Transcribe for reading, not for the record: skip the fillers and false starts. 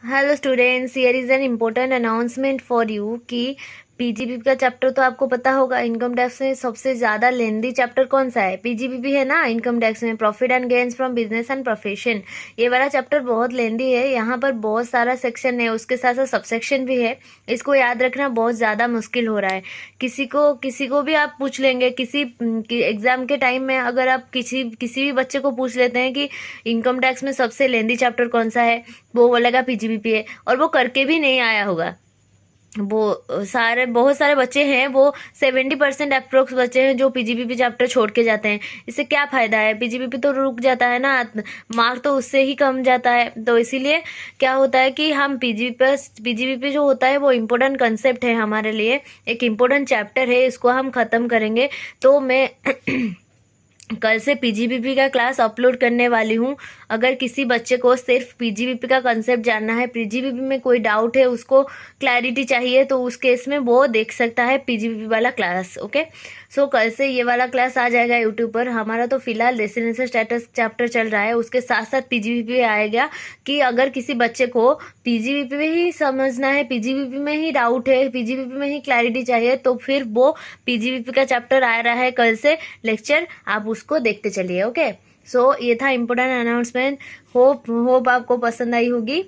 Hello students, here is an important announcement for you कि PGBP का chapter तो आपको पता होगा। इनकम टैक्स में सबसे ज़्यादा लेंदी चैप्टर कौन सा है? पीजीबीपी है ना। इनकम टैक्स में profit and gains from business and profession, ये वाला चैप्टर बहुत लेंदी है। यहाँ पर बहुत सारा सेक्शन है, उसके साथ साथ सबसेक्शन भी है। इसको याद रखना बहुत ज़्यादा मुश्किल हो रहा है। किसी को भी आप पूछ लेंगे, किसी एग्जाम के टाइम में अगर आप किसी भी बच्चे को पूछ लेते हैं कि इनकम टैक्स में सबसे लेंदी चैप्टर कौन सा है, वो बोलेगा पीजीबीपी है, और वो करके भी नहीं आया होगा। बहुत सारे बच्चे हैं, वो 70% अप्रोक्स बच्चे हैं जो पीजीबीपी चैप्टर छोड़ के जाते हैं। इससे क्या फायदा है? पीजीबीपी तो रुक जाता है ना, मार्क तो उससे ही कम जाता है। तो इसीलिए क्या होता है कि हम पीजीबीपी जो होता है वो इम्पोर्टेंट कंसेप्ट है हमारे लिए, एक इम्पोर्टेंट चैप्टर है, इसको हम खत्म करेंगे। तो मैं कल से पीजीबीपी का क्लास अपलोड करने वाली हूँ। अगर किसी बच्चे को सिर्फ पीजीबीपी का कंसेप्ट जानना है, पीजीबीपी में कोई डाउट है, उसको क्लैरिटी चाहिए, तो उस केस में वो देख सकता है पीजीबीपी वाला क्लास। ओके, सो कल से ये वाला क्लास आ जाएगा यूट्यूब पर। हमारा तो फिलहाल रेसिडेंशियल स्टेटस चैप्टर चल रहा है, उसके साथ साथ पीजीबीपी आएगा। कि अगर किसी बच्चे को पीजीबीपी में ही समझना है, पीजीबीपी में ही डाउट है, पीजीबीपी में ही क्लैरिटी चाहिए, तो फिर वो पीजीबीपी का चैप्टर आ रहा है कल से लेक्चर, आप उसको देखते चलिए। ओके, सो ये था इम्पोर्टेंट अनाउंसमेंट। होप आपको पसंद आई होगी।